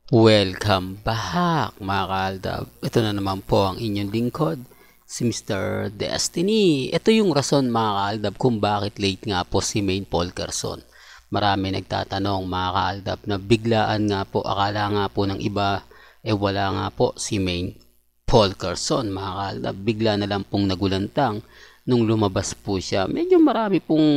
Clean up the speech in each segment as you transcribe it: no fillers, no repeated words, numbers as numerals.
Welcome back mga kaaldab. Ito na naman po ang inyong lingkod, si Mr. Destiny. Ito yung rason mga kaaldab kung bakit late nga po si Maine Polkerson. Marami nagtatanong mga kaaldab na biglaan nga po, akala nga po ng iba wala nga po si Maine Polkerson mga kaaldab. Bigla na lang pong nagulantang nung lumabas po siya. Medyo marami pong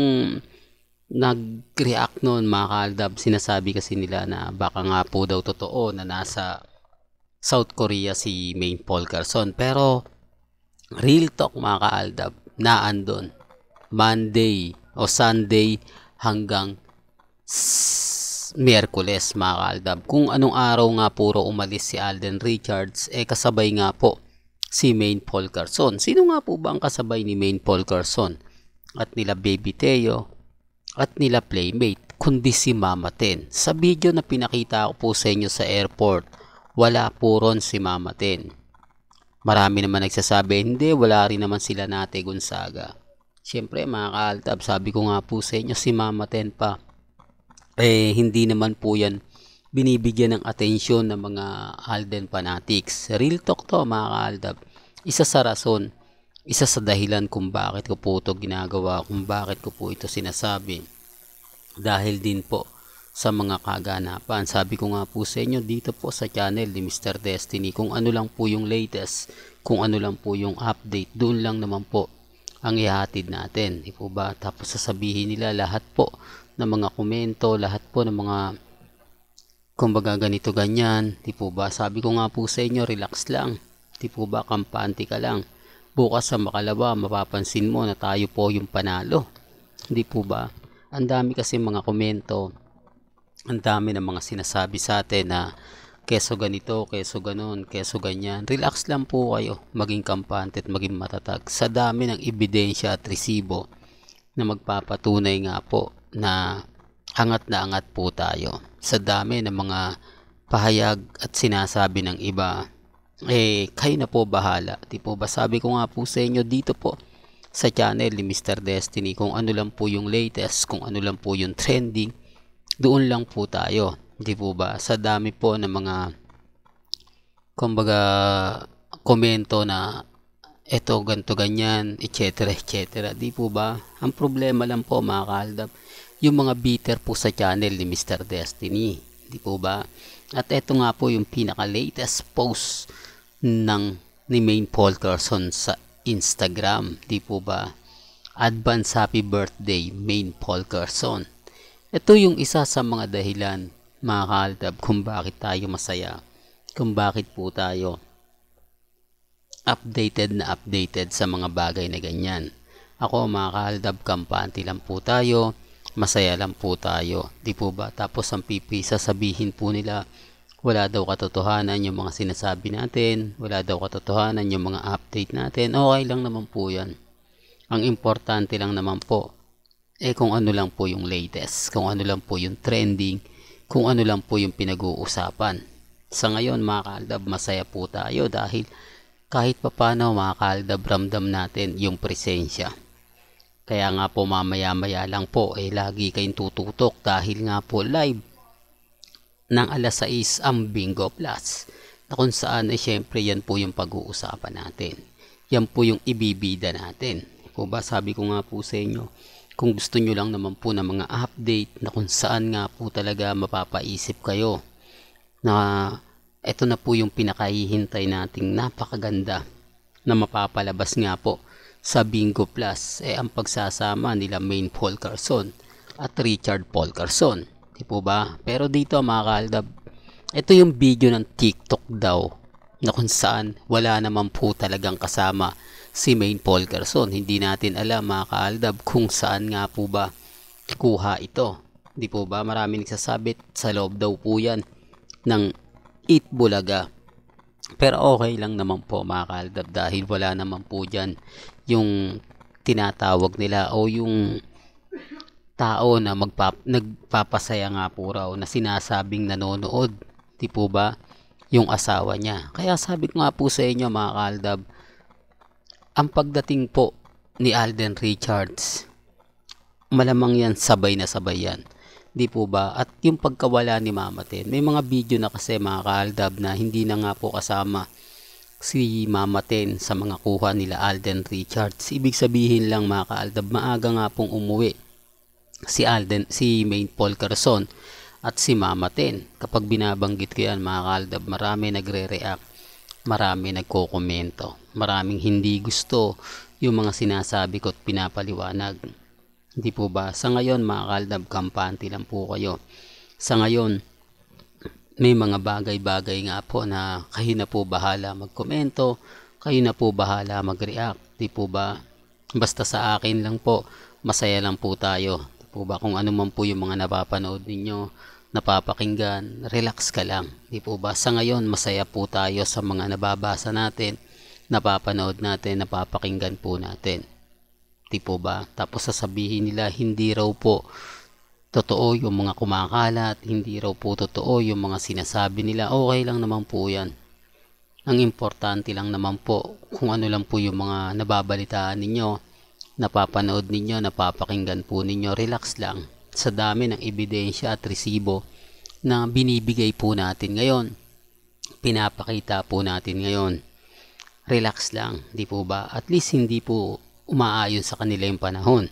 nag-react noon mga kaaldab. Sinasabi kasi nila na baka nga po daw totoo na nasa South Korea si Maine Polkerson. Pero real talk mga kaaldab, naandon Monday o Sunday hanggang Miyerkules mga kaaldab. Kung anong araw nga puro umalis si Alden Richards, kasabay nga po si Maine Polkerson. Sino nga po ba ang kasabay ni Maine Polkerson at nila Baby Teo at nila Playmate, kundi si Mama Ten? Sa video na pinakita ko po sa inyo sa airport, wala po ron si Mama Ten. Marami naman nagsasabi, hindi, wala rin naman sila Nate Gonzaga. Siyempre mga kaaldab, sabi ko nga po sa inyo, si Mama Ten pa. Hindi naman po yan binibigyan ng atensyon ng mga Alden fanatics. Real talk to mga kaaldab. Isa sa rason, isa sa dahilan kung bakit ko po ito ginagawa, kung bakit ko po ito sinasabi. Dahil din po sa mga kaganapan. Sabi ko nga po sa inyo dito po sa channel ni Mr. Destiny, kung ano lang po yung latest, kung ano lang po yung update, doon lang naman po ang ihatid natin. Di po ba? Tapos sasabihin nila lahat po ng mga komento, lahat po ng mga kumbaga ganito ganyan. Di po ba? Sabi ko nga po sa inyo, relax lang. Di po ba? Kampante ka lang. Bukas sa makalawa, mapapansin mo na tayo po yung panalo. Hindi po ba? Ang dami kasi mga komento, ang dami ng mga sinasabi sa atin na keso ganito, keso ganon, keso ganyan. Relax lang po kayo, maging kampante at maging matatag. Sa dami ng ebidensya at resibo na magpapatunay nga po na angat po tayo. Sa dami ng mga pahayag at sinasabi ng iba, kayo na po bahala. Di po ba? Sabi ko nga po sa inyo dito po sa channel ni Mr. Destiny, kung ano lang po yung latest, kung ano lang po yung trending, doon lang po tayo. Di po ba? Sa dami po ng mga kumbaga komento na eto ganto ganyan, etc. etc. Di po ba? Ang problema lang po mga kaaldab, yung mga bitter po sa channel ni Mr. Destiny. Di po ba? At eto nga po yung pinaka latest post ni Maine Polkerson sa Instagram. Di po ba? Advance happy birthday Maine Polkerson. Ito yung isa sa mga dahilan mga kaaldab kung bakit tayo masaya, kung bakit po tayo updated sa mga bagay na ganyan. Ako mga kaaldab, kampante lang po tayo, masaya lang po tayo. Di po ba? Tapos ang sasabihin po nila, wala daw katotohanan yung mga sinasabi natin, wala daw katotohanan yung mga update natin. Okay lang naman po yan. Ang importante lang naman po, kung ano lang po yung latest, kung ano lang po yung trending, kung ano lang po yung pinag-uusapan. Sa ngayon mga kaaldab, masaya po tayo dahil kahit papano mga kaaldab, ramdam natin yung presensya. Kaya nga po mamaya-maya lang po, lagi kayong tututok dahil nga po live ng alas 6 ang Bingo Plus, na kung saan syempre yan po yung pag-uusapan natin, yan po yung ibibida natin. Po ba? Sabi ko nga po sa inyo, kung gusto nyo lang naman po ng mga update na kung saan nga po talaga mapapaisip kayo na ito na po yung pinakahihintay nating napakaganda na mapapalabas nga po sa Bingo Plus, ang pagsasama nila Maine Polkerson at Richard Polkerson. Di po ba? Pero dito mga kaaldab, ito yung video ng TikTok daw na kung saan wala naman po talagang kasama si Maine Polkerson. Hindi natin alam mga kaaldab kung saan nga po ba kuha ito. Di po ba? Marami nagsasabit sa loob daw po yan ng Eat Bulaga. Pero okay lang naman po mga kaaldab dahil wala naman po dyan yung tinatawag nila o yung tao na nagpapasaya nga po raw na sinasabing nanonood. Di po ba? Yung asawa niya. Kaya sabi ko nga po sa inyo mga kaaldab, ang pagdating po ni Alden Richards, malamang yan sabay na sabay yan. Di po ba? At yung pagkawala ni Mama Ten, may mga video na kasi mga kaaldab na hindi na nga po kasama si Mama Ten sa mga kuha nila Alden Richards. Ibig sabihin lang mga kaaldab, maaga nga pong umuwi si Main Paul Carson at si Mama Ten. Kapag binabanggit ko yan mga kaaldab, marami nagre-react, marami nagko-komento, maraming hindi gusto yung mga sinasabi ko at pinapaliwanag. Hindi po ba? Sa ngayon mga kaaldab, kampante lang po kayo. Sa ngayon, may mga bagay-bagay nga po na kayo na po bahala magkomento, kayo na po bahala mag-react. Di po ba? Basta sa akin lang po, masaya lang po tayo. Di po ba? Kung ano man po yung mga napapanood ninyo, napapakinggan, relax ka lang. Di po ba? Sa ngayon, masaya po tayo sa mga nababasa natin, napapanood natin, napapakinggan po natin. Di po ba? Tapos sasabihin nila hindi raw po totoo yung mga kumakalat, hindi raw po totoo yung mga sinasabi nila. Okay lang naman po yan. Ang importante lang naman po kung ano lang po yung mga nababalitaan ninyo, napapanood ninyo, napapakinggan po ninyo. Relax lang sa dami ng ebidensya at resibo na binibigay po natin ngayon, pinapakita po natin ngayon. Relax lang, di po ba? At least hindi po umaayon sa kanila yung panahon.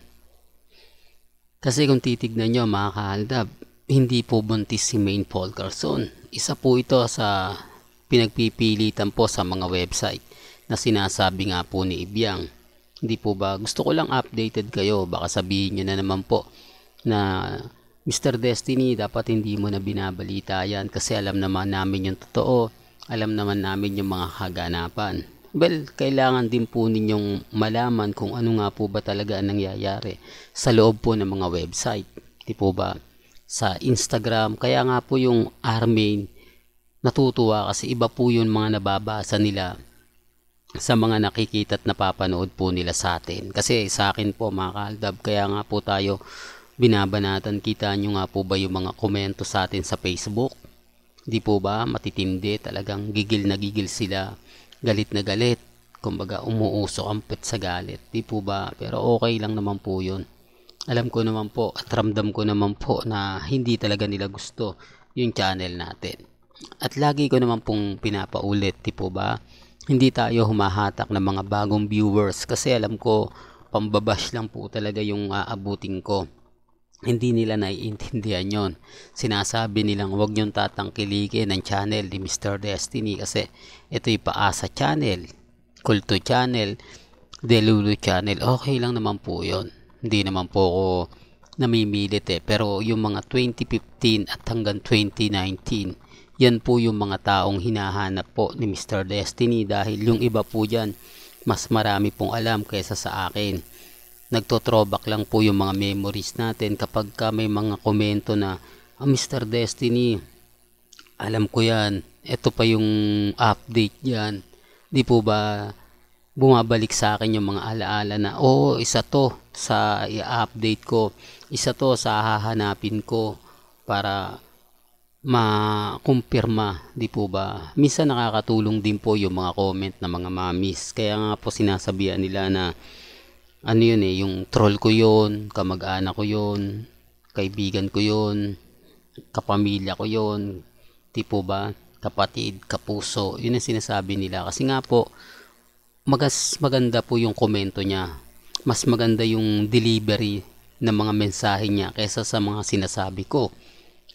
Kasi kung titignan nyo mga kaaldab, hindi po buntis si Main Paul Carson. Isa po ito sa pinagpipilitan po sa mga website na sinasabi nga po ni Ibiang. Hindi po ba? Gusto ko lang updated kayo. Baka sabihin nyo na naman po na Mr. Destiny, dapat hindi mo na binabalita yan kasi alam naman namin yung totoo. Alam naman namin yung mga kaganapan. Well, kailangan din po ninyong malaman kung ano nga po ba talaga ang nangyayari sa loob po ng mga website. Di po ba? Sa Instagram, kaya nga po yung Armain natutuwa kasi iba po yung mga nababasa nila sa mga nakikita at napapanood po nila sa atin. Kasi sa akin po mga kaaldab, kaya nga po tayo binabanatan. Kita nyo nga po ba yung mga komento sa atin sa Facebook? Di po ba? Matitindi, talagang gigil na gigil sila. Galit na galit, kumbaga umuusok ang pet sa galit, di po ba? Pero okay lang naman po yun. Alam ko naman po at ramdam ko naman po na hindi talaga nila gusto yung channel natin. At lagi ko naman pong pinapaulit, di po ba? Hindi tayo humahatak ng mga bagong viewers kasi alam ko pambabash lang po talaga yung aabutin ko. Hindi nila naiintindihan yon. Sinasabi nilang huwag nyong tatangkilikin ang channel ni Mr. Destiny kasi ito'y Paasa Channel, Kulto Channel, Delulu Channel. Okay lang naman po yon. Hindi naman po ako namimilit Pero yung mga 2015 at hanggang 2019, yan po yung mga taong hinahanap po ni Mr. Destiny dahil yung iba po dyan, mas marami pong alam kaysa sa akin. Nagto-throwback lang po yung mga memories natin kapag may mga komento na Mr. Destiny, alam ko yan, ito pa yung update yan, di po ba bumabalik sa akin yung mga alaala na isa to sa i-update ko, isa to sa hahanapin ko para makumpirma, di po ba? Minsan nakakatulong din po yung mga comment ng mga mamis, kaya nga po sinasabihan nila na ano yun yung troll ko yun, kamag-anak ko yun, kaibigan ko yun, kapamilya ko yun, tipo ba, kapatid, kapuso, yun ang sinasabi nila. Kasi nga po, maganda po yung komento niya, mas maganda yung delivery ng mga mensahe niya kaysa sa mga sinasabi ko.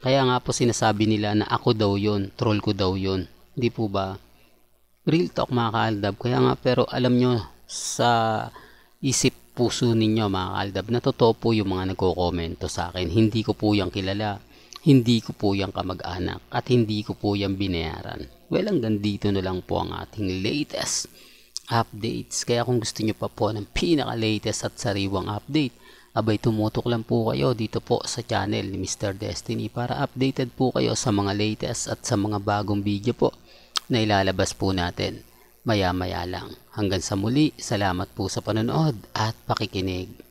Kaya nga po sinasabi nila na ako daw yun, troll ko daw yun, di po ba? Real talk mga kaaldab, kaya nga pero alam nyo sa isip puso ninyo mga kaaldab na totoo po yung mga nagko-komento sa akin. Hindi ko po yung kilala, hindi ko po yung kamag-anak at hindi ko po yung binayaran. Well, hanggang dito na lang po ang ating latest updates. Kaya kung gusto nyo pa po ng pinaka-latest at sariwang update, abay tumutok lang po kayo dito po sa channel ni Mr. Destiny para updated po kayo sa mga latest at sa mga bagong video po na ilalabas po natin maya-maya lang. Hanggang sa muli, salamat po sa panonood at pakikinig.